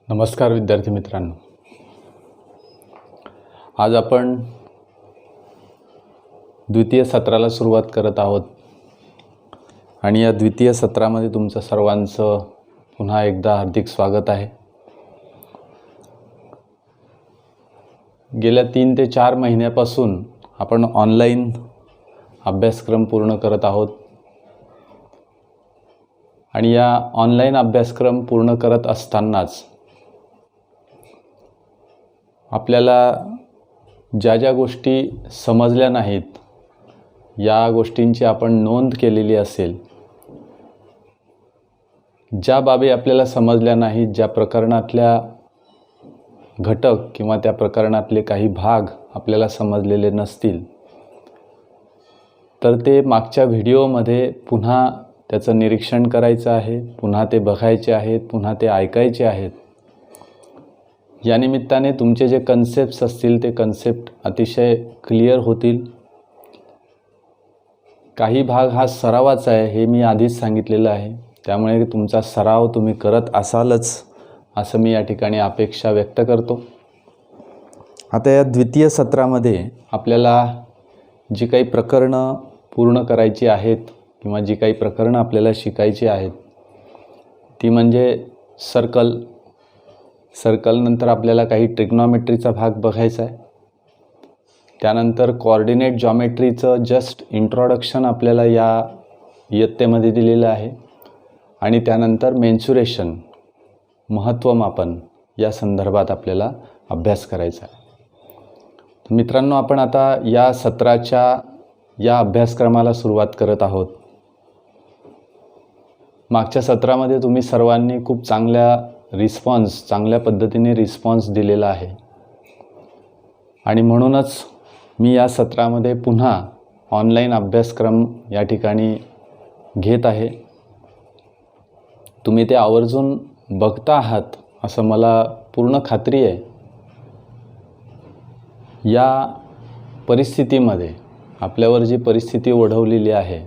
नमस्कार विद्यार्थी मित्रांनो, आज आपण द्वितीय सत्राला सुरुवात करत आहोत आणि या द्वितीय सत्रामध्ये तुमचं सर्वांचं पुन्हा एकदा हार्दिक स्वागत आहे। गेल्या 3 ते 4 महिन्यापासून आपण ऑनलाईन अभ्यासक्रम पूर्ण करत आहोत आणि या ऑनलाईन अभ्यासक्रम पूर्ण करत असतानाच आपल्याला ज्या गोष्टी समजल्या नाहीत या गोष्टींची आपण नोंद केलेली असेल, ज्या बाबी आपल्याला समजल्या नाहीत, ज्या प्रकरणातल्या घटक किंवा त्या प्रकरणातले काही भाग आपल्याला समजलेले नसतील तर ते मागच्या व्हिडिओमध्ये पुन्हा त्याचं निरीक्षण करायचं आहे, पुन्हा ते बघायचे आहेत, पुन्हा ते ऐकायचे आहेत। या निमित्ताने तुमचे जे कन्सेप्ट्स असतील ते कन्सेप्ट अतिशय क्लिअर होतील। काही भाग हा सरावाचा आहे हे मी आधीच सांगितलेलं आहे, त्यामुळे तुमचा सराव तुम्ही करत असालच असं मी या ठिकाणी अपेक्षा व्यक्त करतो। आता या द्वितीय सत्रामध्ये आपल्याला जी काही प्रकरणं पूर्ण करायची आहेत किंवा जी काही प्रकरणं आपल्याला शिकायची आहेत ती म्हणजे सर्कल नंतर आपल्याला काही ट्रिग्नॉमेट्रीचा भाग बघायचा आहे। त्यानंतर कोऑर्डिनेट जॉमेट्रीचं जस्ट इंट्रोडक्शन आपल्याला या इयत्तेमध्ये दिलेलं आहे आणि त्यानंतर मेन्सुरेशन महत्त्वमापन या संदर्भात आपल्याला अभ्यास करायचा आहे। मित्रांनो, आपण आता या सत्राच्या या अभ्यासक्रमाला सुरुवात करत आहोत। मागच्या सत्रामध्ये तुम्ही सर्वांनी खूप चांगल्या पद्धतीने रिस्पॉन्स दिलेला आहे आणि म्हणूनच मी या सत्रामध्ये पुन्हा ऑनलाईन अभ्यासक्रम या ठिकाणी घेत आहे। तुम्ही ते आवर्जून बघता आहात असं मला पूर्ण खात्री आहे। या परिस्थितीमध्ये आपल्यावर जी परिस्थिती ओढवलेली आहे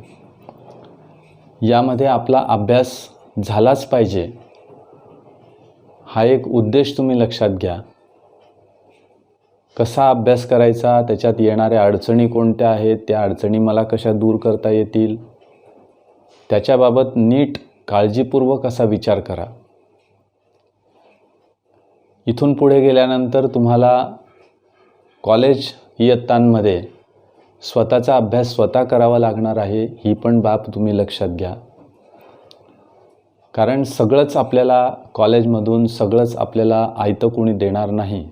यामध्ये आपला अभ्यास झालाच पाहिजे हा एक उद्देश तुम्ही लक्षात घ्या। कसा अभ्यास करायचा, त्याच्यात येणाऱ्या अडचणी कोणत्या आहेत, त्या अडचणी मला कशा दूर करता येतील, त्याच्याबाबत नीट काळजीपूर्वक असा विचार करा। इथून पुढे गेल्यानंतर तुम्हाला कॉलेज इयत्तांमध्ये स्वतःचा अभ्यास स्वतः करावा लागणार आहे, ही पण बाब तुम्ही लक्षात घ्या। कारण सगळंच आपल्याला कॉलेजमधून आपल्याला आयतं कोणी देणार नाही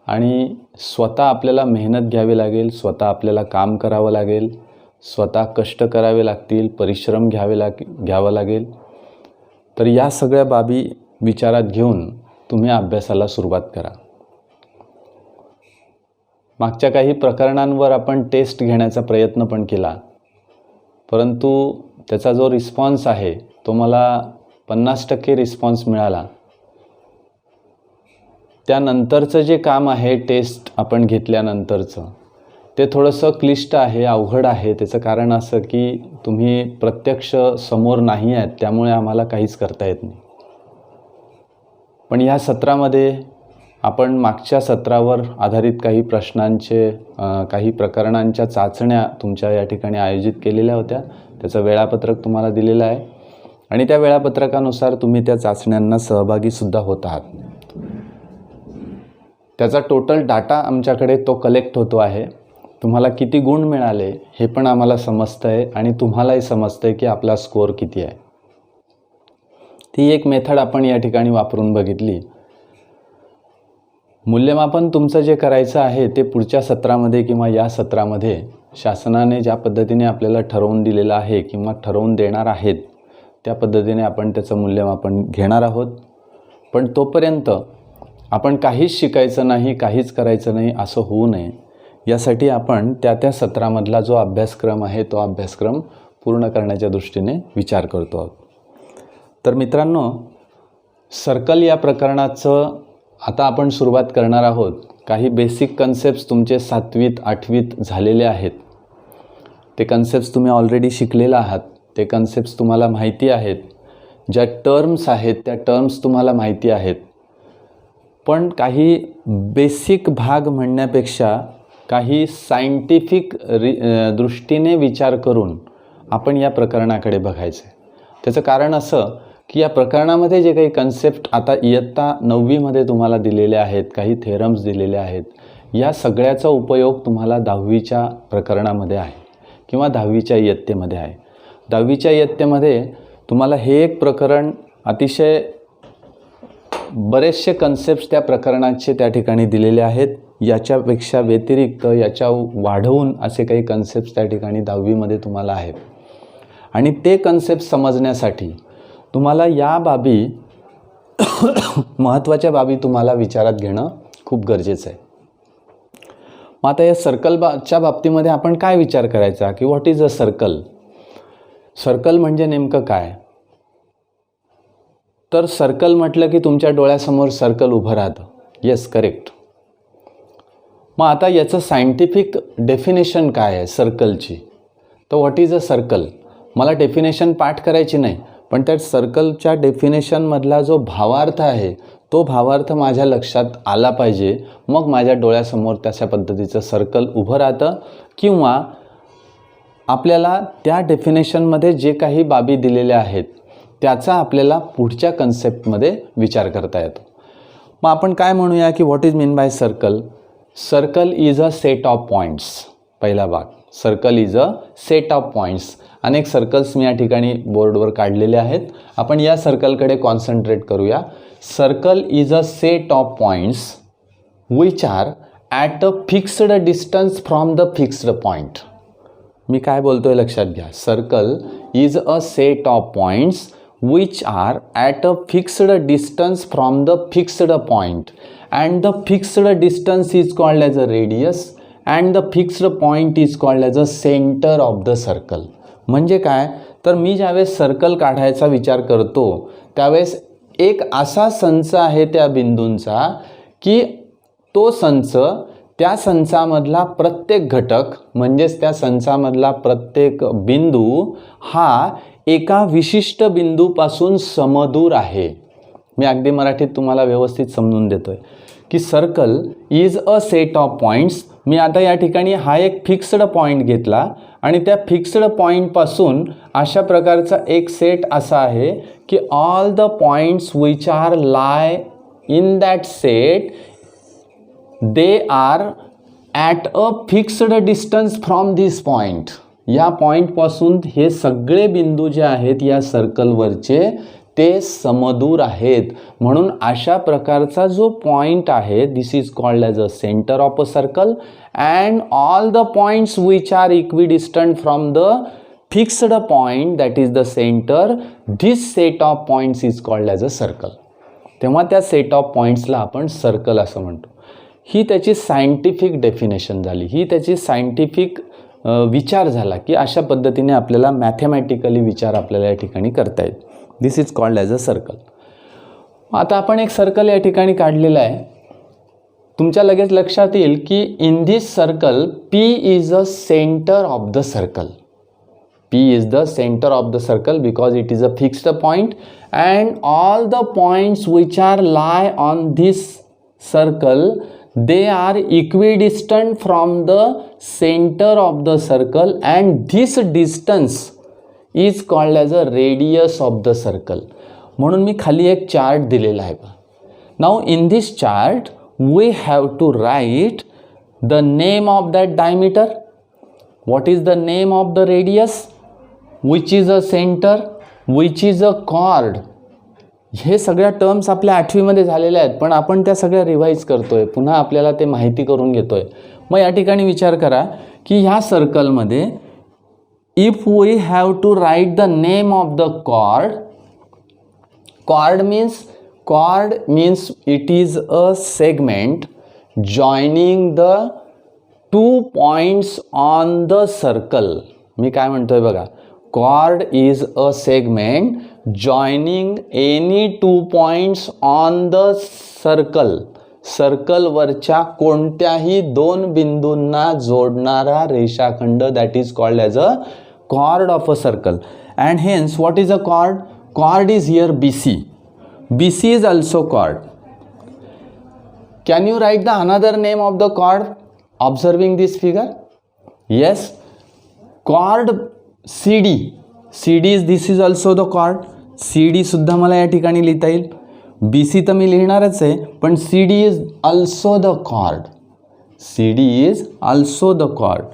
आणि स्वतः आपल्याला मेहनत घ्यावी लागेल, स्वतः आपल्याला काम करावं लागेल, स्वतः कष्ट करावे लागतील, परिश्रम घ्यावा लागेल। तर या सगळ्या बाबी विचारात घेऊन तुम्ही अभ्यासाला सुरुवात करा। मागच्या काही प्रकरणांवर आपण टेस्ट घेण्याचा प्रयत्न पण केला, परंतु त्याचा जो रिस्पॉन्स आहे तो मला 50% रिस्पॉन्स मिळाला। त्यानंतरचं जे काम आहे टेस्ट आपण घेतल्यानंतरचं ते थोडंसं क्लिष्ट आहे, अवघड आहे। त्याचं कारण असं की तुम्ही प्रत्यक्ष समोर नाही आहेत, त्यामुळे आम्हाला काहीच करता येत नाही। पण या सत्रामध्ये आपण मागच्या सत्रावर आधारित काही काही प्रकरणांच्या चाचण्या तुमच्या या ठिकाणी आयोजित केलेल्या होत्या। त्याचं वेळापत्रक तुम्हाला दिलेलं आहे आणि त्या वेळापत्रकानुसार तुम्ही त्या चाचण्यांना सहभागीसुद्धा होत आहात। त्याचा टोटल डाटा आमच्याकडे तो कलेक्ट होतो आहे। तुम्हाला किती गुण मिळाले हे पण आम्हाला समजतं आहे आणि तुम्हालाही समजतं आहे की आपला स्कोअर किती आहे। ती एक मेथड आपण या ठिकाणी वापरून बघितली। मूल्यमापन तुमचं जे करायचं आहे ते पुढच्या सत्रामध्ये किंवा या सत्रामध्ये शासनाने ज्या पद्धतीने आपल्याला ठरवून दिलेलं आहे किंवा ठरवून देणार आहेत त्या पद्धतीने आपण त्याचं मूल्यमापन घेणार आहोत। पण तोपर्यंत आपण काहीच शिकायचं नाही, काहीच करायचं नाही असं होऊ नये यासाठी आपण त्या सत्रामधला जो अभ्यासक्रम आहे तो अभ्यासक्रम पूर्ण करण्याच्या दृष्टीने विचार करतो आहोत। तर मित्रांनो, सर्कल या प्रकरणाचं आता आपण सुरुवात करणार आहोत। काही बेसिक कन्सेप्ट्स तुमचे 7वीत 8वीत झालेले आहेत, ते कन्सेप्ट्स तुम्ही ऑलरेडी शिकलेला आहात, ते कन्सेप्ट्स तुम्हाला माहिती आहेत। ज्या टर्म्स आहेत त्या टर्म्स तुम्हाला माहिती आहेत, पण काही बेसिक भाग म्हणण्यापेक्षा काही सायंटिफिक दृष्टीने विचार करून आपण या प्रकरणाकडे बघायचं आहे. त्याचं कारण असं की या प्रकरणामध्ये जे काही कन्सेप्ट आता इयत्ता 9वीमध्ये तुम्हाला दिलेले आहेत, काही थेरम्स दिलेले आहेत, या सगळ्याचा उपयोग तुम्हाला 10वीच्या प्रकरणामध्ये आहे किंवा 10वीच्या इयत्तेमध्ये आहे. 10वीच्या इयत्तेमध्ये तुम्हाला हे एक प्रकरण अतिशय बरेचसे कन्सेप्ट्स त्या प्रकरणाचे त्या ठिकाणी दिलेले आहेत. याच्यापेक्षा व्यतिरिक्त याच्या वाढवून असे काही कन्सेप्ट्स त्या ठिकाणी 10वीमध्ये तुम्हाला आहेत आणि ते कन्सेप्ट समजण्यासाठी तुम्हाला या बाबी महत्त्वाच्या बाबी तुम्हाला विचारात घेणं खूप गरजेचं आहे. मग आता या सर्कलच्या बाबतीमध्ये आपण काय विचार करायचा की what is a circle. Circle म्हणजे नेमकं काय. तर सर्कल म्हटलं की तुमच्या डोळ्यासमोर सर्कल उभं राहतं. Yes, correct. मग आता याचं सायंटिफिक डेफिनेशन काय आहे सर्कलची. तर व्हॉट इज अ सर्कल. मला डेफिनेशन पाठ करायची नाही, पण त्या सर्कलच्या डेफिनेशनमधला जो भावार्थ आहे तो भावार्थ माझ्या लक्षात आला पाहिजे. मग माझ्या डोळ्यासमोर तशा पद्धतीचं सर्कल उभं राहतं किंवा आपल्याला त्या डेफिनेशनमध्ये जे काही बाबी दिलेल्या आहेत त्याचा आपल्याला पुढच्या कन्सेप्टमध्ये विचार करता येतो. मग आपण काय म्हणूया की what is mean by circle. Circle is a set of points. पहिला भाग, circle is a set of points. अनेक सर्कल्स मी या ठिकाणी बोर्डवर काढलेले आहेत. आपण या सर्कलकडे कॉन्सन्ट्रेट करूया. Circle is a set of points which are at a fixed distance from the fixed point. मी काय बोलतोय लक्षात घ्या. Circle is a set of points which are at a fixed distance from the fixed point, and the fixed distance is called as a radius and the fixed point is called as a center of the circle. म्हणजे काय, तर मी ज्यावेळेस circle काढायचा विचार करतो त्यावेळेस एक असा संच आहे त्या बिंदूंचा की तो संच, त्या संचामधला प्रत्येक घटक म्हणजेच त्या संचामधला प्रत्येक बिंदू हा एका विशिष्ट बिंदूपासून समदूर आहे. मी अगदी मराठीत तुम्हाला व्यवस्थित समजून देतोय की circle is a set of points. मी आता या ठिकाणी हा एक फिक्स्ड पॉईंट घेतला आणि त्या फिक्स्ड पॉईंटपासून अशा प्रकारचा एक सेट असा आहे की all the points which R lie in that set they are at a fixed distance from this point. या पॉईंटपासून हे सगळे बिंदू जे आहेत या सर्कलवरचे ते समदूर आहेत. म्हणून अशा प्रकारचा जो पॉईंट आहे this is called as a centre of a circle and all the points which are equidistant from the fixed point that is the centre. This set of points is called as a circle. तेव्हा त्या set of पॉईंट्सला आपण circle असं म्हणतो. ही त्याची scientific definition झाली. ही त्याची scientific विचार झाला की अशा पद्धतीने आपल्याला मॅथमॅटिकली विचार आपल्याला या ठिकाणी करता येईल. This is called as a circle. आता आपण एक सर्कल या ठिकाणी काढलेला आहे. तुमच्या लगेच लक्षात येईल की in this circle P is a centre of the circle. P is the center of the circle because it is a fixed point and all the points which are lie on this circle they are equidistant from the center of the circle and this distance is called as a radius of the circle. म्हणून मी खाली एक chart दिलेला आहे. Now in this chart we have to write the name of that diameter. What is the name of the radius? Which is a center? Which is a chord? हे सगळ्या terms आपल्या 8वीमध्ये झालेल्या आहेत पण आपण त्या सगळ्या रिवाइज करतोय. पुन्हा आपल्याला ते माहिती करून घेतोय. मग या ठिकाणी विचार करा की ह्या सर्कलमध्ये if we have to write the name of the chord. Chord means it is a segment joining the two points on the circle. मी काय म्हणतोय बघा. Chord is a segment joining any two points on the circle. सर्कलवरच्या कोणत्याही दोन बिंदूंना जोडणारा रेषाखंड that is called as a chord of a circle. And hence what is a chord? chord is here BC. BC is also chord. Can you write the another name of the chord observing this figure? Yes, chord CD. CD is, this is also the chord. CD सुद्धा मला या ठिकाणी लिहिता येईल. BC तर मी लिहिणारच आहे, पण CD is also the chord. CD is also the chord.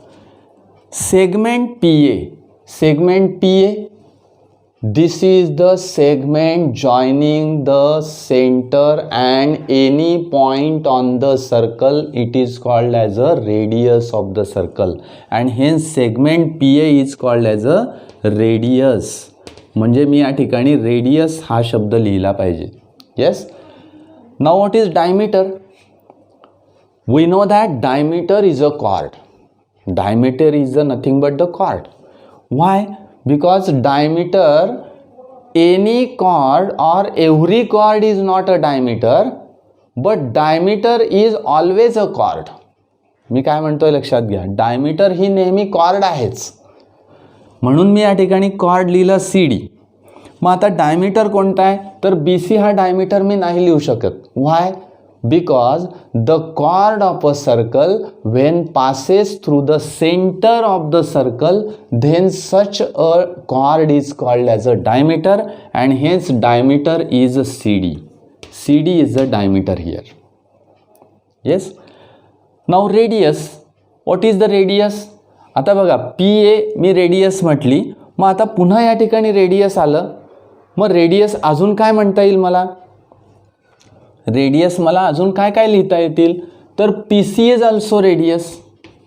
Segment PA. Segment PA, this is the segment joining the center and any point on the circle. It is called as a radius of the circle, and hence segment PA is called as a radius. म्हणजे मी या ठिकाणी radius हा शब्द लिहिला पाहिजे. Yes. Now what is diameter? We know that diameter is a chord. Diameter is nothing but the chord. Why? Because diameter, any chord or every chord is not a diameter, but diameter is always a chord. मी काय म्हणतोय लक्षात घ्या, diameter ही नेहमी cord आहेच, म्हणून मी या ठिकाणी cord लिहिलं CD. मग आता डायमीटर कोणता आहे, तर BC हा डायमीटर मी नाही लिहू शकत. व्हाय? Because the chord of a circle when passes through the center of the circle, then such a chord is called as a diameter, and hence diameter is CD. CD is the diameter here. Yes. Now radius. What is the radius? आता बघा, PA मी radius म्हटली, मग आता पुन्हा या ठिकाणी radius आलं. मग रेडियस अजून काय म्हणता येईल मला? रेडियस मला अजून काय काय लिहिता येतील, तर PC is also radius.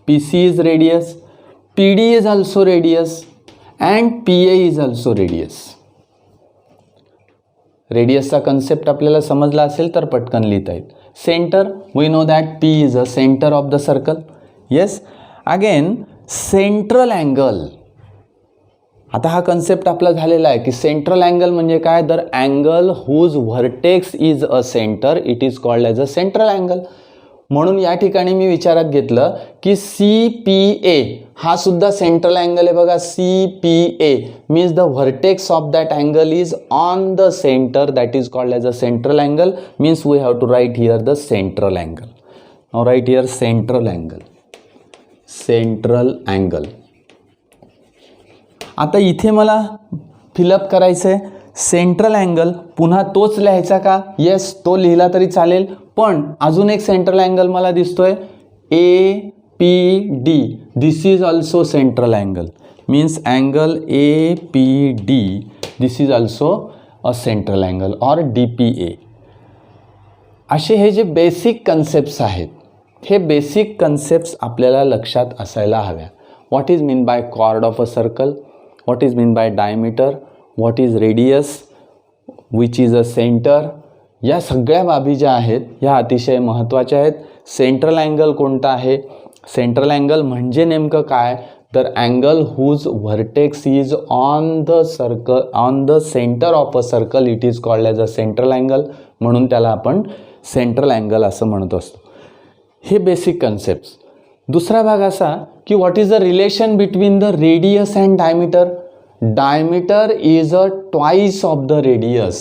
PC is radius, PD is also radius, and PA is also radius. रेडियसचा कन्सेप्ट आपल्याला समजला असेल तर पटकन लिहिता येईल. Centre, we know that P is a centre of the circle. Yes. Again central angle. आता हा कन्सेप्ट आपला झालेला आहे की सेंट्रल अँगल म्हणजे काय, तर angle whose vertex is a centre, it is called as a central angle. म्हणून या ठिकाणी मी विचारात घेतलं की CPA हा सुद्धा सेंट्रल अँगल आहे. बघा, CPA means the vertex of that angle is on the centre, that is called as a central angle. Means we have to write here the central angle. Now write here central angle. Central angle. आता इथे मला fill up करायचं आहे central angle. पुन्हा तोच लिहायचा का? Yes, तो लिहिला तरी चालेल, पण अजून एक सेंट्रल अँगल मला दिसतोय APD. This is also central angle. Means angle APD, this is also a central angle or DPA. असे हे जे बेसिक कन्सेप्ट्स आहेत, हे बेसिक कन्सेप्ट्स आपल्याला लक्षात असायला हव्या. What is mean by chord of a circle, what is mean by diameter, what is radius, which is a center. या सगळ्या बाबी ज्या आहेत ह्या अतिशय महत्त्वाच्या आहेत. सेंट्रल अँगल कोणता आहे? सेंट्रल अँगल म्हणजे नेमकं काय, तर angle whose vertex is on the circle, on the centre of a circle, it is called as a central angle. म्हणून त्याला आपण सेंट्रल अँगल असं म्हणत असतो. हे बेसिक कन्सेप्ट्स. दुसरा भाग असा की what is the relation between the radius and diameter. Diameter is a twice of the radius.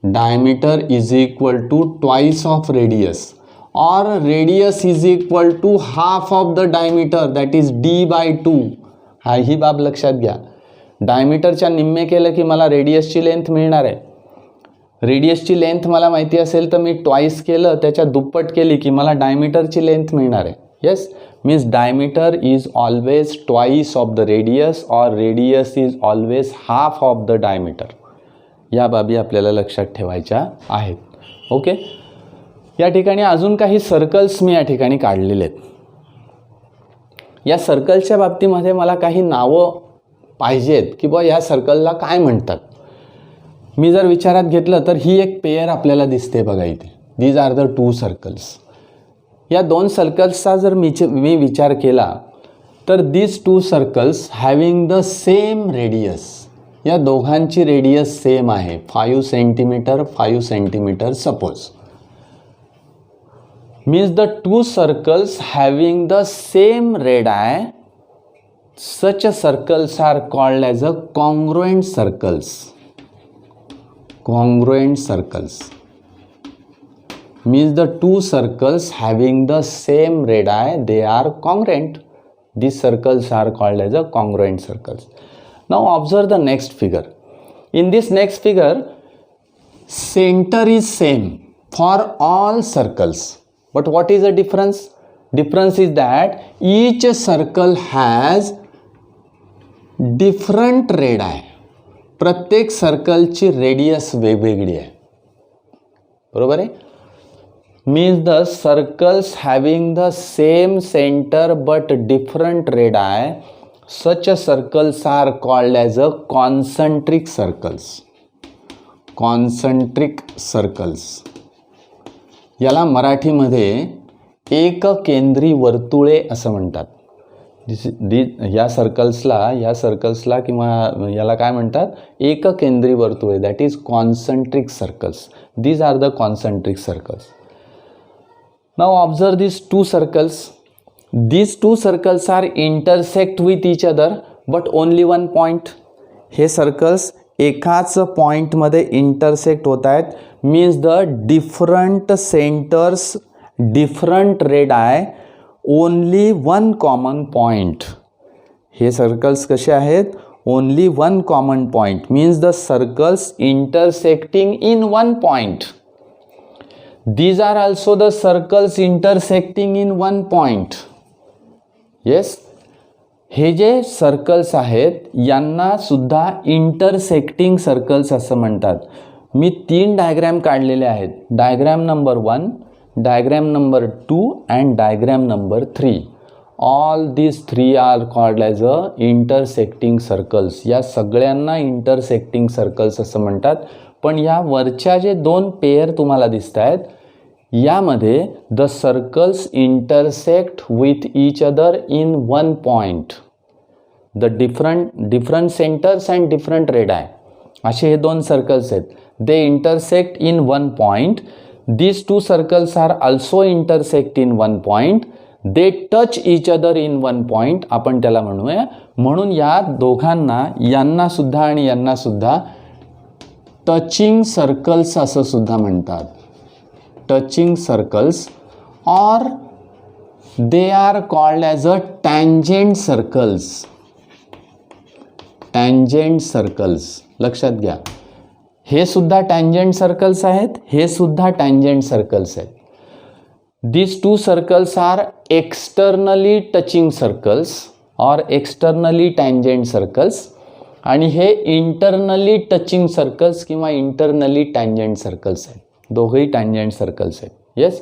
Diameter is equal to twice of radius, और radius is equal to half of the diameter, that is D/2. हा ही बाब लक्षात घ्या. डायमीटरच्या निम्मे केलं की मला रेडियसची length मिळणार आहे. रेडियसची लेंथ मला माहिती असेल तर मी ट्वाइस केलं, त्याच्या दुप्पट केली की मला डायमीटरची लेंथ मिळणार आहे. Yes. means diameter is always twice of the radius or radius is always half of the diameter. या बाबी आपल्याला लक्षात ठेवायच्या आहेत. ओके. या ठिकाणी अजून काही सर्कल्स मी या ठिकाणी काढलेले आहेत. या सर्कलच्या बाबतीमध्ये मला काही नावं पाहिजेत की बा या सर्कलला काय म्हणतात. मी जर विचारात घेतलं तर ही एक पेयर आपल्याला दिसते बघा इथे. These are the two circles. या दोन सर्कल्सचा जर मी विचार केला तर this two circles having the same radius. या दोघांची रेडियस सेम आहे, 5 centimetre 5 centimetre suppose. Means the two circles having the same radii, such circles are called as a congruent circles. congruent circles means the two circles having the same radii, they are congruent. These circles are called as a congruent circles. Now observe the next figure. In this next figure, center is same for all circles, but what is the difference? Difference is that each circle has different radii. प्रत्येक सर्कलची radius वेगवेगळी आहे, बरोबर आहे. means the circles having the same center but different radii, such circles are called as a concentric circles. Concentric circles याला मराठीमध्ये एककेंद्री वर्तुळे असं म्हणतात. या सर्कल्सला किंवा याला काय म्हणतात, एककेंद्री वर्तुळे. That is concentric circles. These are the concentric circles. Now observe these two circles. These two circles are intersect with each other but only one point. हे सर्कल्स एकाच पॉइंट मध्ये इंटरसेक्ट होत आहेत. Means the different centres, different radii, only one common point. हे circles कसे आहेत, only one common point. Means the circles intersecting in one point. These are also the circles intersecting in one point. Yes, हे जे circles आहेत यांना सुद्धा intersecting circles असं म्हणतात. मी 3 डायग्रॅम काढलेले आहेत. Diagram number 1, diagram number 2 and diagram number 3. All this 3 are called as a intersecting circles. या सगळ्यांना इंटरसेक्टिंग सर्कल्स असं म्हणतात. पण या वरच्या जे 2 पेयर तुम्हाला दिसत आहेत यामध्ये the circles intersect with each other in one point. The different centres and different radii असे हे 2 सर्कल्स आहेत. They intersect in one point. These 2 circles are also intersect in one point. They touch each other in one point आपण त्याला म्हणूया. म्हणून या दोघांना, यांना सुद्धा आणि यांना सुद्धा टचिंग सर्कल्स असं सुद्धा म्हणतात. टचिंग सर्कल्स और they are called as a tangent circles. Tangent circles लक्षात घ्या. हे सुद्धा टँजेंट सर्कल्स आहेत, हे सुद्धा टँजेंट सर्कल्स आहेत. These two circles are externally touching circles or externally tangent circles आणि हे इंटरनली टचिंग सर्कल्स किंवा इंटरनली टँजंट सर्कल्स आहेत. दोघंही टँजंट सर्कल्स आहेत. येस,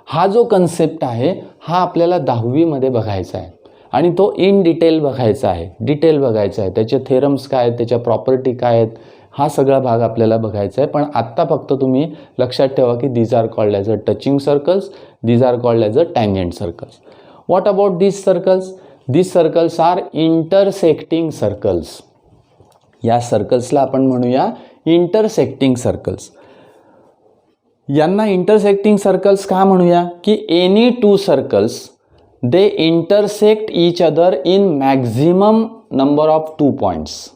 हा जो कन्सेप्ट आहे हा आपल्याला 10वी मध्ये बघायचा आहे आणि तो इन डिटेल बघायचा आहे. डिटेल बघायचा आहे. त्याचे थेरम्स काय आहेत, त्याच्या प्रॉपर्टी काय आहेत, हा सगळा भाग आपल्याला बघायचा आहे. पण आत्ता फक्त तुम्ही लक्षात ठेवा की these are called as a touching circles, these are called as a tangent circles. What about these circles? These circles are intersecting circles. या सर्कल्सला आपण म्हणूया इंटरसेक्टिंग सर्कल्स. यांना इंटरसेक्टिंग सर्कल्स का म्हणूया की any 2 circles they intersect each other in maximum number of 2 points.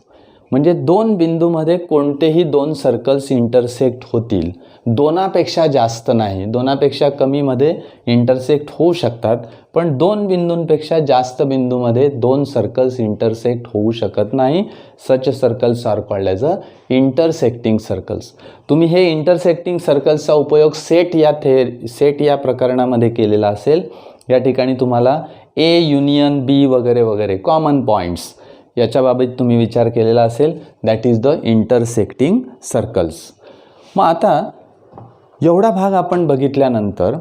म्हणजे 2 बिंदूमध्ये कोणतेही 2 सर्कल्स इंटरसेक्ट होतील. 2पेक्षा जास्त नाही, 2पेक्षा कमीमध्ये इंटरसेक्ट होऊ शकतात. पण 2 बिंदूंपेक्षा जास्त बिंदूमध्ये 2 सर्कल्स इंटरसेक्ट होऊ शकत नाही. Such circles are called as a intersecting circles. तुम्ही हे इंटरसेक्टिंग सर्कल्सचा उपयोग सेट या प्रकरणामध्ये केलेला असेल. या ठिकाणी तुम्हाला ए युनियन बी वगैरे वगैरे कॉमन पॉईंट्स याच्याबाबत तुम्ही विचार केलेला असेल. That is the intersecting circles. मग आता एवढा भाग आपण बघितल्यानंतर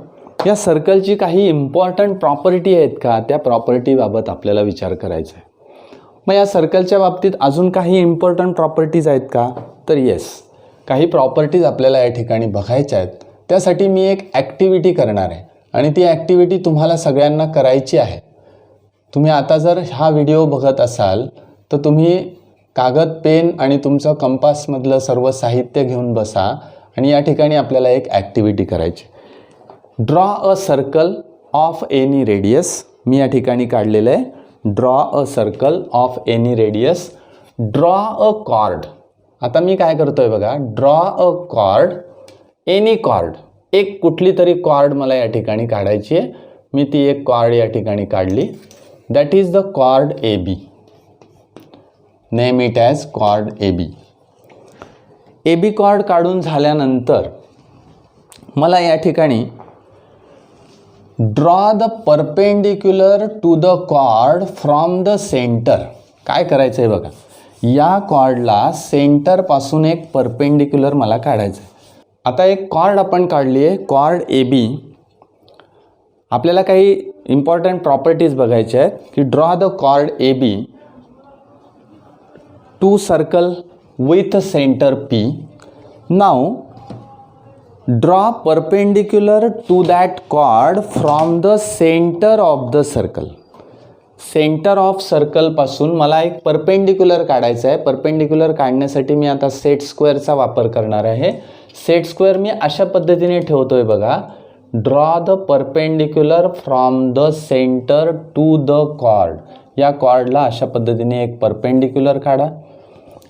या सर्कलची काही इम्पॉर्टंट प्रॉपर्टी आहेत का, त्या प्रॉपर्टीबाबत आपल्याला विचार करायचा आहे. मग या सर्कलच्या बाबतीत अजून काही इम्पॉर्टंट प्रॉपर्टीज आहेत का, तर येस, काही प्रॉपर्टीज आपल्याला या ठिकाणी बघायच्या आहेत. त्यासाठी मी एक ॲक्टिव्हिटी करणार आहे आणि ती ॲक्टिव्हिटी तुम्हाला सगळ्यांना करायची आहे. तुम्ही आता जर हा व्हिडिओ बघत असाल तर तुम्ही कागद, पेन आणि तुमचं कंपासमधलं सर्व साहित्य घेऊन बसा आणि या ठिकाणी आपल्याला एक ॲक्टिव्हिटी करायची. Draw a circle of any radius. मी या ठिकाणी काढलेलं आहे. Draw a circle of any radius. Draw a chord. आता मी काय करतोय बघा, draw a chord, any chord, एक कुठली तरी कॉर्ड मला या ठिकाणी काढायची आहे. मी ती एक कॉर्ड या ठिकाणी काढली. That is the chord A B. Name it as chord A B. A B chord काढून झाल्यानंतर मला या ठिकाणी draw the perpendicular to the chord from the centre. काय करायचं आहे बघा, या कॉर्डला सेंटरपासून एक परपेंडिक्युलर मला काढायचं आहे. आता एक कॉर्ड आपण काढली आहे, कॉर्ड ए बी. आपल्याला काही इम्पॉर्टंट प्रॉपर्टीज बघायच्या आहेत की draw the chord A B to circle with centre P. Now draw perpendicular to that chord from the centre of the circle. Centre of सर्कलपासून मला एक परपेंडिक्युलर काढायचं आहे. परपेंडिक्युलर काढण्यासाठी मी आता सेट स्क्वेअरचा वापर करणार आहे. सेट स्क्वेअर मी अशा पद्धतीने ठेवतोय बघा, draw the perpendicular from the centre to the chord. या कॉर्डला अशा पद्धतीने एक परपेंडिक्युलर काढा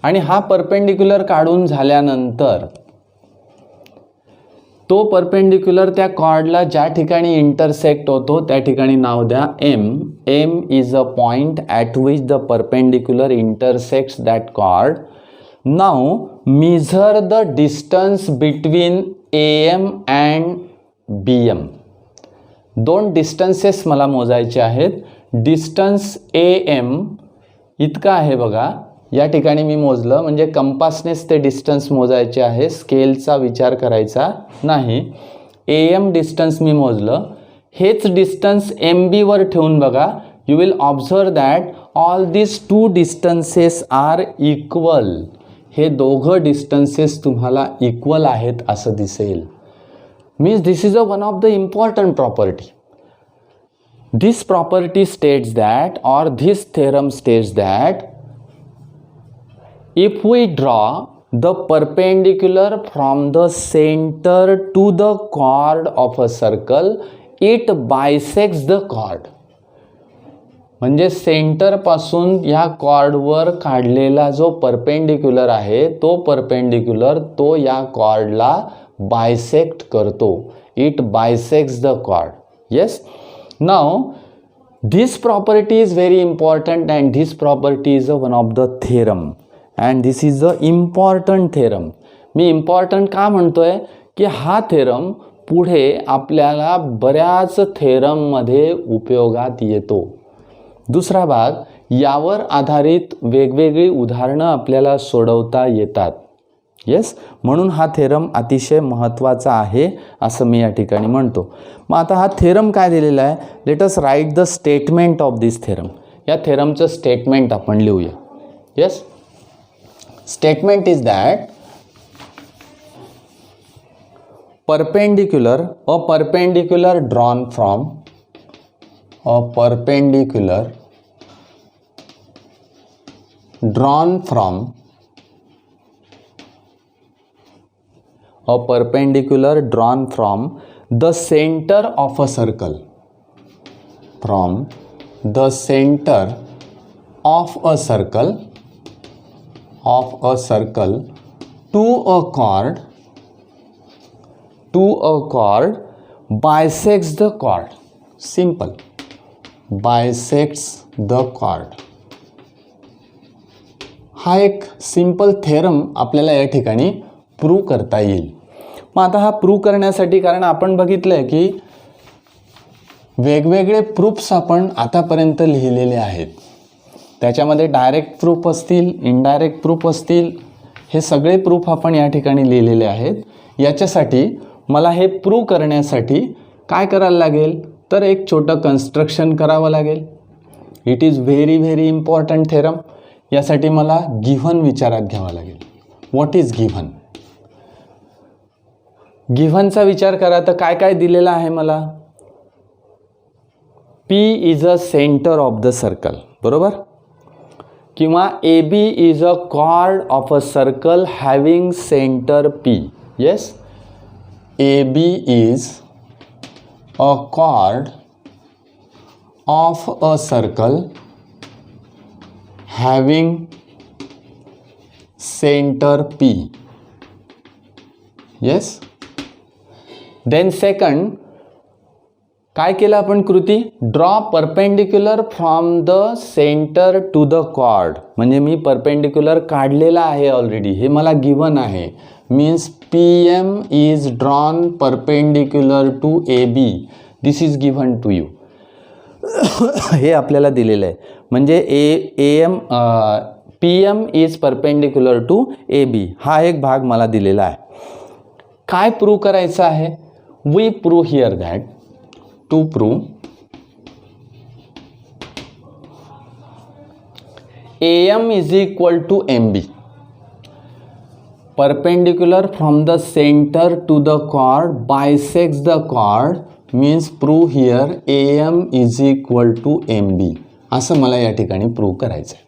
आणि हा परपेंडिक्युलर काढून झाल्यानंतर तो परपेंडिक्युलर त्या कॉर्डला ज्या ठिकाणी इंटरसेक्ट होतो त्या ठिकाणी नाव द्या M. M is a point at which the perpendicular intersects that chord. Now measure the distance between A M and B M. दोन डिस्टन्सेस मला मोजायचे आहेत. डिस्टन्स ए एम इतका आहे बघा, या ठिकाणी मी मोजलं, म्हणजे कंपासनेच ते डिस्टन्स मोजायचे आहे, स्केलचा विचार करायचा नाही. ए एम डिस्टन्स मी मोजलं. हेच डिस्टन्स एम बीवर ठेवून बघा, you will observe that all this two distances are equal. हे दोघं डिस्टन्सेस तुम्हाला इक्वल आहेत असं दिसेल. Means this is one of the important property. This property states that, or this theorem states that if we draw the perpendicular from the center to the chord of a circle, it bisects the chord. म्हणजे सेंटरपासून या कॉर्डवर काढलेला जो perpendicular आहे तो perpendicular तो या कॉर्डला bisect करतो. It bisects the chord. Yes. Now this property is very important and this property is one of the theorem and this is the important theorem. Me important का म्हणतोय की हा थेरम पुढे आपल्याला बऱ्याच थेरममध्ये उपयोगात येतो. दुसरा भाग, यावर आधारित वेगवेगळी उदाहरणं आपल्याला सोडवता येतात. येस, म्हणून हा थेरम अतिशय महत्त्वाचा आहे असं मी या ठिकाणी म्हणतो. मग आता हा थेरम काय दिलेला आहे, let us write the statement of this theorem. या थेरमचं स्टेटमेंट आपण लिहूया. Yes, statement is that perpendicular, a perpendicular drawn from, a perpendicular drawn from, a perpendicular drawn from the center of a circle, from the center of a circle to a chord, bisects the chord. Simple. Bisects the chord. हा एक simple theorem आपल्याला या ठिकाणी prove करता येईल. मग आता हा प्रूव्ह करण्यासाठी, कारण आपण बघितलं आहे की वेगवेगळे प्रूफ्स आपण आतापर्यंत लिहिलेले आहेत, त्याच्यामध्ये डायरेक्ट प्रूफ असतील, इनडायरेक्ट प्रूफ असतील, हे सगळे प्रूफ आपण या ठिकाणी लिहिलेले आहेत. याच्यासाठी मला हे प्रूव्ह करण्यासाठी काय करायला लागेल, तर एक छोटं कन्स्ट्रक्शन करावं लागेल. It is very very important theorem. यासाठी मला गिव्हन विचारात घ्यावा लागेल. What is given? गिव्हनचा विचार करा तर काय काय दिलेलं आहे मला. P is a centre of the circle, बरोबर, किंवा A B is a chord of a circle having centre P. Yes, A B is a chord of a circle having centre P. Yes. Then second काय केलं आपण कृती, draw perpendicular from the centre to the chord. म्हणजे मी perpendicular काढलेला आहे already, हे मला गिवन आहे. Means PM is drawn perpendicular to AB. This is given to you. हे आपल्याला दिलेलं आहे. म्हणजे PM is perpendicular to AB. हा एक भाग मला दिलेला आहे. काय प्रूव्ह करायचं आहे, we prove here that to prove AM is equal to MB, perpendicular from the center to the chord bisects the chord, means prove here AM is equal to MB. असं मला या ठिकाणी प्रूव्ह करायचं आहे.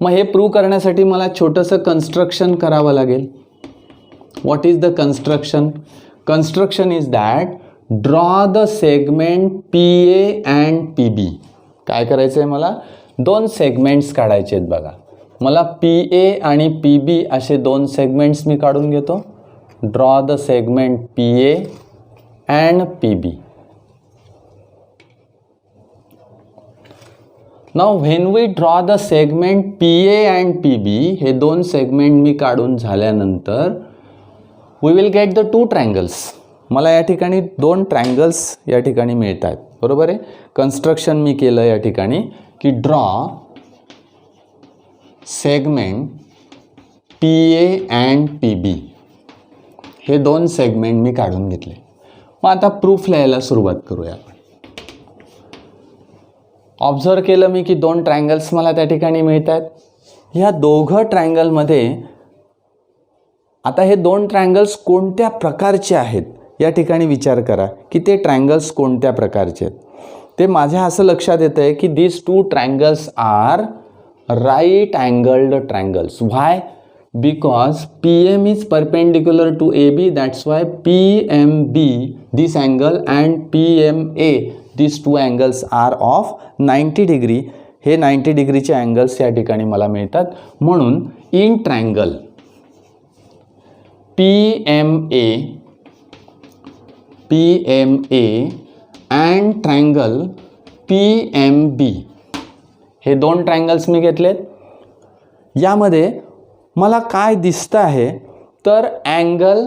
मग हे प्रूव्ह करण्यासाठी मला छोटंसं कन्स्ट्रक्शन करावं लागेल. What is the construction? Construction is that draw the segment PA and PB. काय करायचं आहे, मला दोन सेगमेंट्स काढायचे आहेत. बघा, मला PA आणि PB असे दोन सेगमेंट्स मी काढून घेतो. Draw the segment PA and PB. Now when we draw the segment PA and PB, हे दोन सेगमेंट मी काढून झाल्यानंतर we will get the two triangles. मला या ठिकाणी दोन ट्रायंगल्स या ठिकाणी मिळत आहेत. बरोबर आहे. कन्स्ट्रक्शन मी केलं या ठिकाणी की draw segment PA and PB. हे दोन सेगमेंट मी काढून घेतले. मग आता प्रूफ लिहायला सुरुवात करूया आपण. ऑब्झर्व केलं मी की दोन ट्रायंगल्स मला त्या ठिकाणी मिळत आहेत. ह्या दोघं ट्रायंगलमध्ये आता हे दोन ट्रायंगल्स कोणत्या प्रकारचे आहेत या ठिकाणी विचार करा की ते ट्रायंगल्स कोणत्या प्रकारचे आहेत. ते माझ्या असं लक्षात येतं आहे की this two triangles are right angled triangles. Why? Because PM is perpendicular to AB. That's why PMB this angle and PMA this two angles are of 90 degree. हे 90 डिग्रीचे अँगल्स या ठिकाणी मला मिळतात. म्हणून in triangle PMA and triangle PMB, हे दोन triangles मी घेतलेत. यामध्ये मला काय दिसतं आहे तर angle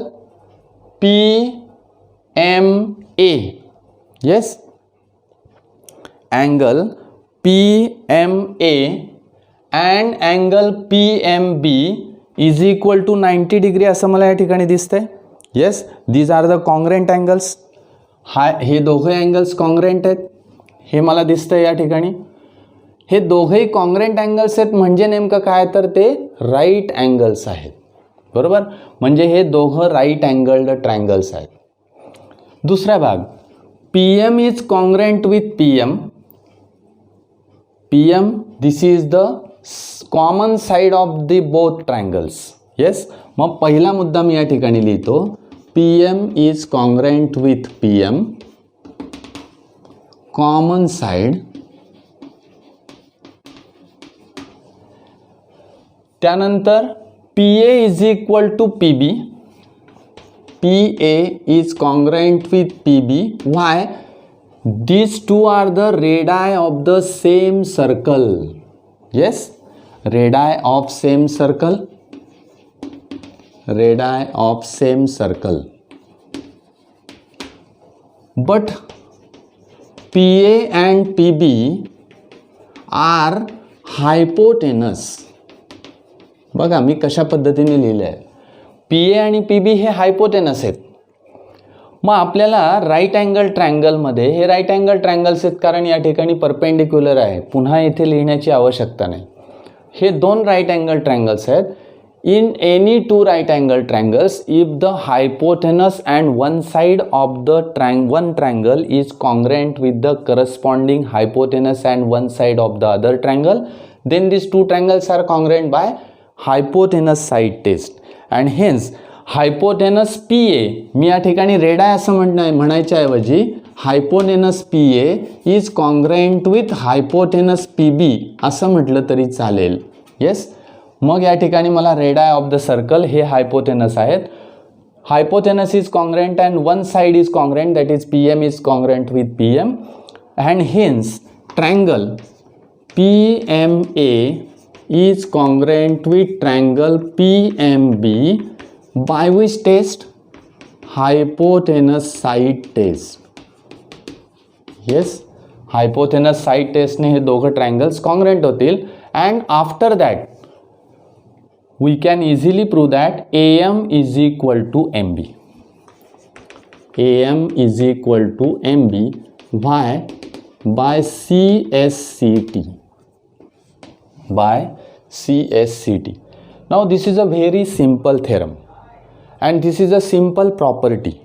PMA. Yes, angle PMA and angle PMB is equal to 90 degree असं मला या ठिकाणी दिसतंय. Yes, these are the congruent angles. हे दोघे अँगल्स कॉन्ग्रेंट आहेत, हे मला दिसतंय या ठिकाणी. हे दोघेही कॉन्ग्रेंट अँगल्स आहेत म्हणजे नेमकं काय तर ते राईट अँगल्स आहेत. बरोबर, म्हणजे हे दोघं राईट अँगल्ड ट्रायंगल्स आहेत. दुसरा भाग, PM is congruent with PM. This is the common side of the both triangles. Yes, मग पहिला मुद्दा मी या ठिकाणी लिहितो, PM is congruent with PM, common side. त्यानंतर PA is equal to PB. PA is congruent with PB. Why? These two are the radii of the same circle. Yes, radii of same circle. Radii of same circle. But PA and PB are hypotenuse. बघा मी कशा पद्धतीने लिहिलं आहे. PA आणि PB हे hypotenuse आहेत. मग आपल्याला राईट अँगल ट्रायंगलमध्ये हे राईट अँगल ट्रायंगल्स आहेत कारण या ठिकाणी परपेंडिक्युलर आहे. पुन्हा येथे लिहिण्याची आवश्यकता नाही. हे दोन राईट अँगल ट्रायंगल्स आहेत. In any two right angle triangles if the hypotenuse and one side of the one triangle is congruent with the corresponding hypotenuse and one side of the other triangle, then this two triangles are congruent by hypotenuse side test. And hence hypotenuse PA, मी या ठिकाणी radii असं म्हणायच्या ऐवजी hypotenuse PA is congruent with hypotenuse PB असं म्हटलं तरी चालेल. येस, मग या ठिकाणी मला radii of the circle हे हायपोथेनस आहेत. Hypotenuse is congruent and one side is congruent, that is PM is congruent with PM, and hence triangle PMA is congruent with triangle PMB by which test? Hypotenuse side test. Yes, hypotenuse side test ने हे दोघं triangles congruent होतील. and after that we can easily prove that AM is equal to MB. AM is equal to MB. Why? By CSCT. By CSCT. Now this is a very simple theorem and this is a simple property.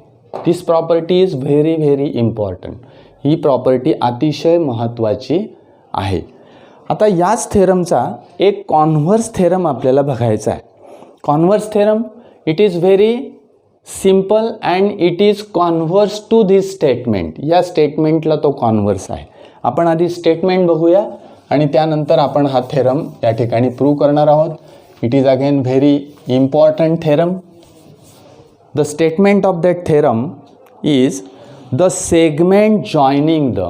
This property is very important. He property अतिशय महत्त्वाची आहे. आता याच थेरमचा एक converse theorem आपल्याला बघायचा आहे. Converse theorem it is very simple and it is converse to this statement. या स्टेटमेंटला तो कॉन्व्हर्स आहे. आपण आधी स्टेटमेंट बघूया आणि त्यानंतर आपण हा थेरम या ठिकाणी प्रूव्ह करणार आहोत. It is again very important theorem. The statement of that theorem is the segment joining the,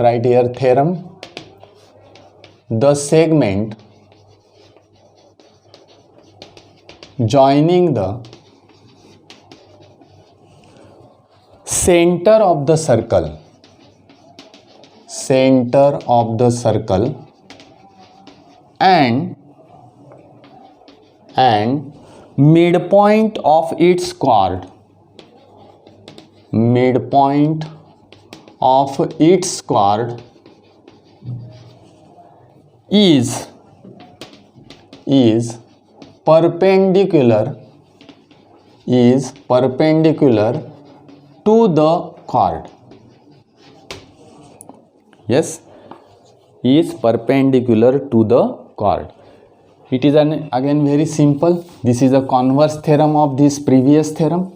right here theorem, the segment joining the center of the circle, center of the circle and midpoint of its chord, midpoint of its chord is perpendicular to the chord. Yes, is perpendicular to the chord. It is again very simple. This is a converse theorem of this previous theorem.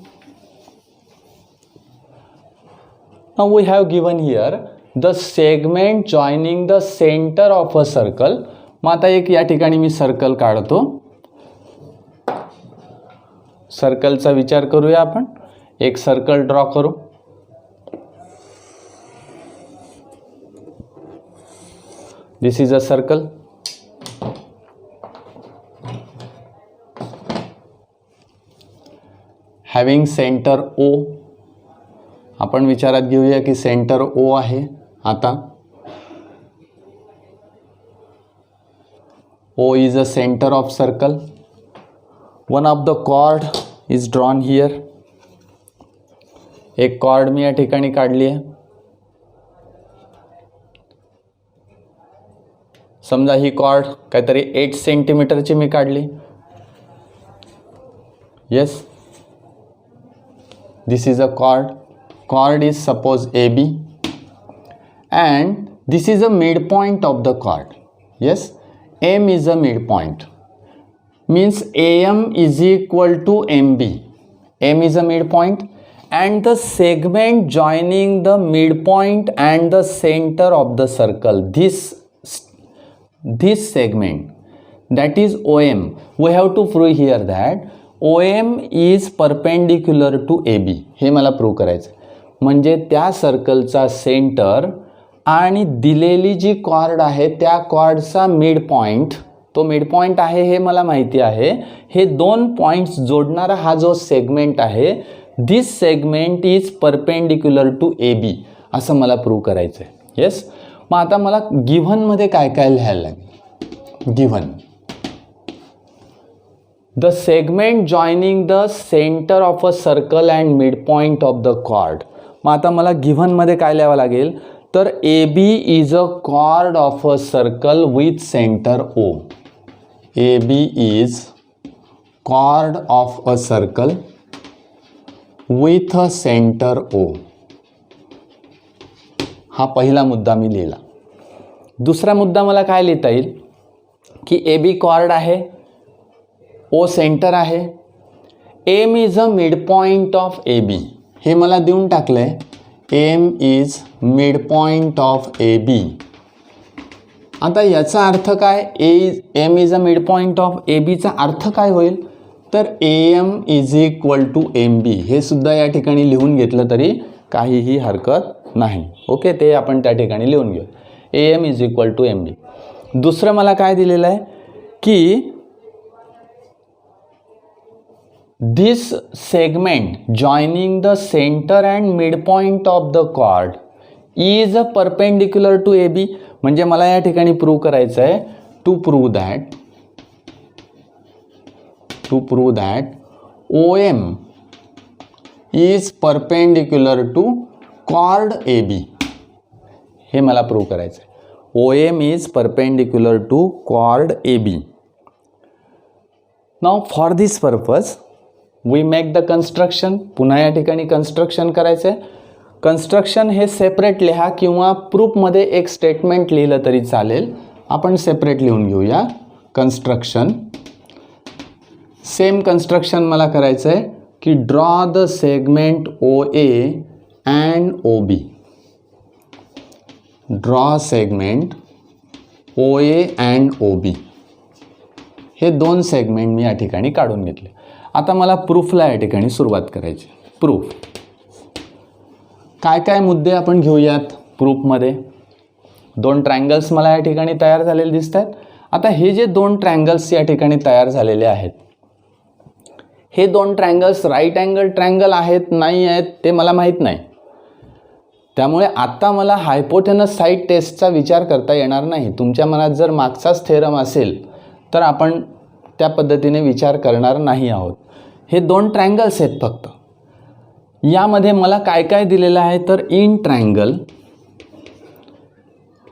Now we have given here the segment joining the center of a circle. मग आता एक या ठिकाणी मी circle काढतो. सर्कलचा विचार करूया आपण. एक सर्कल ड्रॉ करू. This is a circle. Having centre O. आपण विचारात घेऊया की सेंटर O आहे. आता O is a center of circle. One of the chord is drawn here. एक chord मी या ठिकाणी काढली आहे. समजा ही chord काहीतरी 8 सेंटीमीटरची मी काढली. Yes, this is a chord. Chord is suppose AB and this is a midpoint of the chord. Yes, M is a midpoint, means AM is equal to MB. M is a midpoint and the segment joining the midpoint and the center of the circle, this segment, that is OM. We have to prove here that OM is perpendicular to AB. हे मला prove करायचं. म्हणजे त्या सर्कलचा centre आणि दिलेली जी cord आहे त्या कॉर्डचा mid point, तो मिड पॉइंट आहे हे मला माहिती आहे. हे दोन पॉइंट्स जोडणारा हा जो सेगमेंट आहे, this segment is perpendicular to AB असं मला प्रूव्ह करायचं आहे. येस, मग आता मला गिव्हनमध्ये काय काय लिहायला लागेल. Given the segment joining the centre of a circle and mid point of the chord. मग आता मला गिव्हनमध्ये काय लिहावं लागेल तर AB is a chord of a circle with center O. AB is chord of a circle with a center O. हा पहिला मुद्दा मी लिहिला. दुसरा मुद्दा मला काय लिहिता येईल की AB chord आहे, O सेंटर आहे, M is a midpoint of AB. हे मला देऊन टाकलंय. M is midpoint of AB आता याचा अर्थ काय, M is a midpoint of A बीचा अर्थ काय होईल, तर AM is equal to MB हे सुद्धा या ठिकाणी लिहून घेतलं तरी काहीही हरकत नाही. ओके, ते आपण त्या ठिकाणी लिहून घेऊ. AM is equal to MB. दुसरं मला काय दिलेलं आहे की this segment joining the centre and midpoint of the chord is a perpendicular to AB. म्हणजे मला या ठिकाणी प्रूव्ह करायचं आहे to prove that OM is perpendicular to chord AB. हे मला प्रूव्ह करायचं आहे. OM is perpendicular to chord AB. Now for this purpose we make the construction. पुन्हा या ठिकाणी कन्स्ट्रक्शन करायचं आहे. कन्स्ट्रक्शन हे सेपरेट लिहा किंवा प्रूफमध्ये एक स्टेटमेंट लिहिलं तरी चालेल. आपण सेपरेट लिहून घेऊया. कन्स्ट्रक्शन, सेम कन्स्ट्रक्शन मला करायचं आहे की draw the segment OA and OB. Draw segment OA and OB. हे दोन सेगमेंट मी या ठिकाणी काढून घेतले. आता मला प्रूफला या ठिकाणी सुरुवात करायची. प्रूफ काय काय मुद्दे आपण घेऊयात प्रूफमध्ये. दोन ट्रायंगल्स मला या ठिकाणी तयार झालेले दिसत आहेत. आता हे जे दोन ट्रायंगल्स या ठिकाणी तयार झालेले आहेत, हे दोन ट्रायंगल्स राईट अँगल ट्रायंगल आहेत नाही आहेत ते मला माहीत नाही. त्यामुळे आता मला हायपोटेनस साईड टेस्टचा विचार करता येणार नाही. तुमच्या मनात जर मागचाच थेरम असेल तर आपण त्या पद्धतीने विचार करणार नाही आहोत. हे दोन ट्रायंगल्स आहेत फक्त. यामध्ये मला काय काय दिलेलं आहे तर in triangle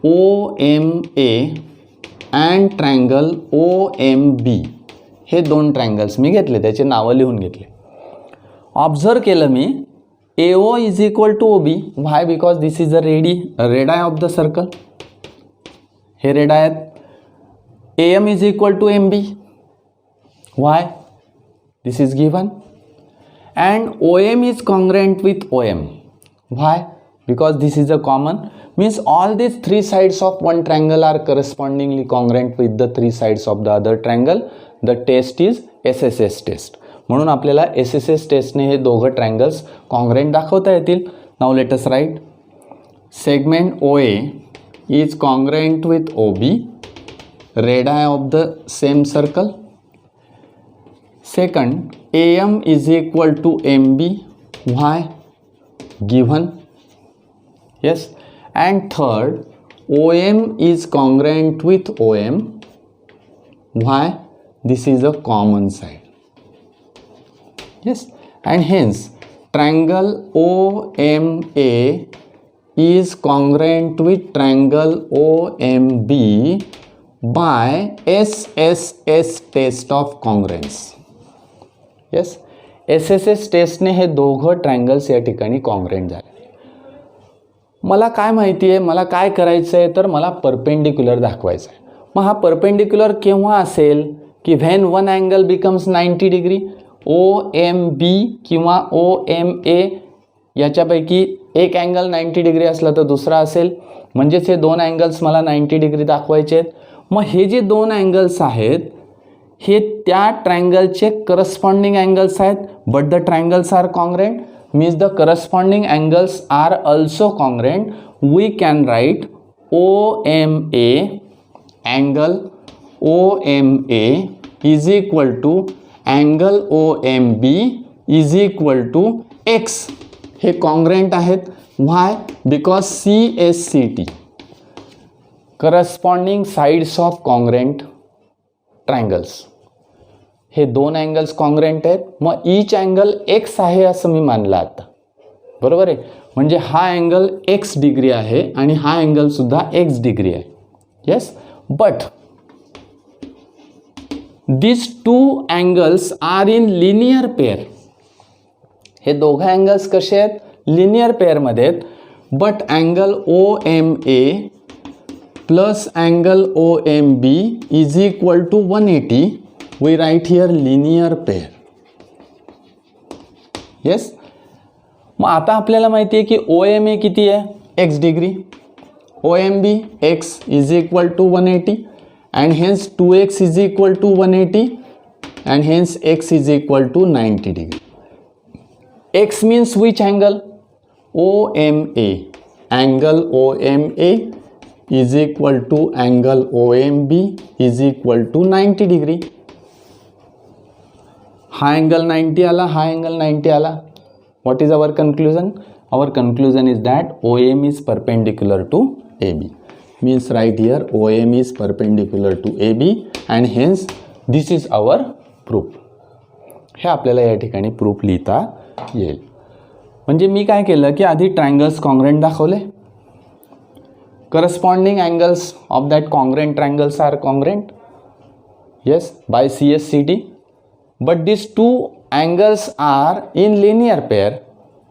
OMA and triangle OMB हे दोन ट्रायंगल्स मी घेतले, त्याचे नावं लिहून घेतले. ऑब्झर्व केलं मी AO is equal to OB. Why? Because this is a radii of the circle. हे रेड आय आहेत. AM is equal to MB. Why? This is given. And OM is congruent with OM. Why? Because this is a common. Means all these three sides of one triangle are correspondingly congruent with the three sides of the other triangle. The test is SSS test. म्हणून आपल्याला SSS टेस्टने हे दोघं triangles congruent दाखवता येतील. Now let us right. Segment OA is congruent with OB, red eye of the same circle. Second, AM is equal to MB. Why? Given. Yes. And third, OM is congruent with OM. Why? This is a common side. Yes. And hence, triangle OMA is congruent with triangle OMB by SSS test of congruence. Yes, SSS टेस्टने हे दोघं triangles या ठिकाणी congruent झाले. मला काय माहिती आहे, मला काय करायचं आहे तर मला परपेंडिक्युलर दाखवायचं आहे. मग हा परपेंडिक्युलर केव्हा असेल की when one angle becomes 90 degree. OMB किंवा OMA याच्यापैकी एक अँगल 90 डिग्री असला तर दुसरा असेल. म्हणजेच हे दोन अँगल्स मला 90 डिग्री दाखवायचे आहेत. मग हे जे दोन अँगल्स आहेत हे त्या ट्रायंगलचे करस्पॉन्डिंग अँगल्स आहेत. But the triangles are congruent. Means the corresponding angles are also congruent. We can write OMA angle OMA is equal to angle OMB is equal to X. हे कॉन्ग्रुएंट आहेत. Why? Because CSCT corresponding sides of congruent triangles. हे दोन angles congruent आहेत. मग each angle X आहे असं मी मानलं आता. बरोबर आहे. म्हणजे हा अँगल X डिग्री आहे आणि हा अँगल सुद्धा X डिग्री आहे. Yes. But this two angles are in linear pair. हे दोघं अँगल्स कसे आहेत? लिनियर पेअरमध्ये आहेत. But angle OMA plus angle OMB is equal to 180. We write here linear pair. Yes. मग आता आपल्याला माहिती आहे की OMA किती आहे? X degree. OMB x is equal to 180 and hence 2x is equal to 180 and hence x is equal to 90 degree. X means which angle? OMA. Angle OMA is equal to angle OMB is equal to 90 degree. हा angle 90 आला, हा angle 90 आला. What is our conclusion? Our conclusion is that OM is perpendicular to AB. Means right here OM is perpendicular to AB and hence this is our proof. हे आपल्याला या ठिकाणी proof लिहिता येईल. म्हणजे मी काय केलं की आधी ट्रायंगल्स कॉन्ग्रेंट दाखवले. Corresponding angles of that congruent triangles are congruent. Yes, by CSCT. But these two angles are in linear pair,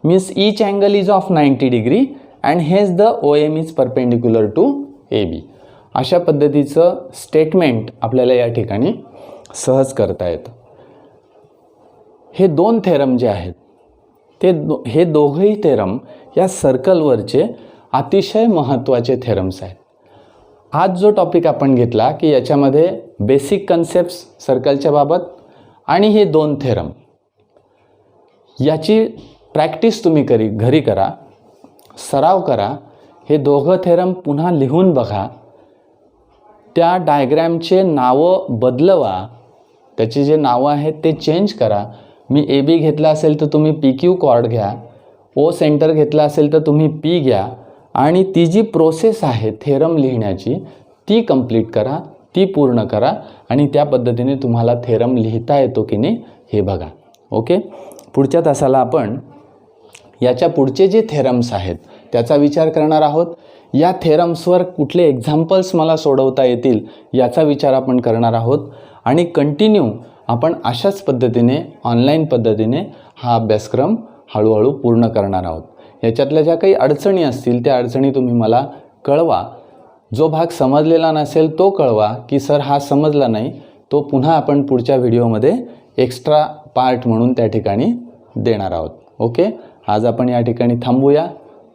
means each angle is of 90 degree and hence the OM is perpendicular to AB. अशा पद्धतीचं statement आपल्याला या ठिकाणी सहज करता येतं. हे दोन थेरम जे आहेत हे दोघंही थेरम या सर्कलवरचे अतिशय महत्त्वाचे थेरम्स आहेत. आज जो टॉपिक आपण घेतला की याच्यामध्ये बेसिक कन्सेप्ट्स सर्कलच्या बाबत आणि हे दोन थेरम याची प्रॅक्टिस तुम्ही घरी करा, सराव करा. हे दोघं थेरम पुन्हा लिहून बघा, त्या डायग्रॅमचे नावं बदलवा, त्याचे जे नावं आहेत ते चेंज करा. मी AB घेतला असेल तर तुम्ही PQ कॉर्ड घ्या, O सेंटर घेतला असेल तर तुम्ही P घ्या आणि ती जी प्रोसेस आहे थेरम लिहिण्याची ती कंप्लीट करा, ती पूर्ण करा आणि त्या पद्धतीने तुम्हाला थेरम लिहिता येतो की नाही हे बघा. ओके, पुढच्या तासाला आपण याच्या पुढचे जे थेरम्स आहेत त्याचा विचार करणार आहोत. या थेरम्सवर कुठले एक्झाम्पल्स मला सोडवता येतील याचा विचार आपण करणार आहोत आणि कंटिन्यू आपण अशाच पद्धतीने ऑनलाईन पद्धतीने हा अभ्यासक्रम हळूहळू पूर्ण करणार आहोत. याच्यातल्या ज्या काही अडचणी असतील त्या अडचणी तुम्ही मला कळवा. जो भाग समजलेला नसेल तो कळवा की सर हा समजला नाही, तो पुन्हा आपण पुढच्या व्हिडिओमध्ये एक्स्ट्रा पार्ट म्हणून त्या ठिकाणी देणार आहोत. ओके, आज आपण या ठिकाणी थांबूया.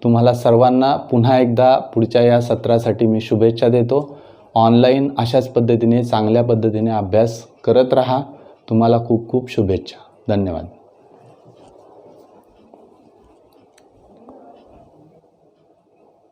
तुम्हाला सर्वांना पुन्हा एकदा पुढच्या या सत्रासाठी मी शुभेच्छा देतो. ऑनलाईन अशाच पद्धतीने चांगल्या पद्धतीने अभ्यास करत राहा. तुम्हाला खूप खूप शुभेच्छा. धन्यवाद.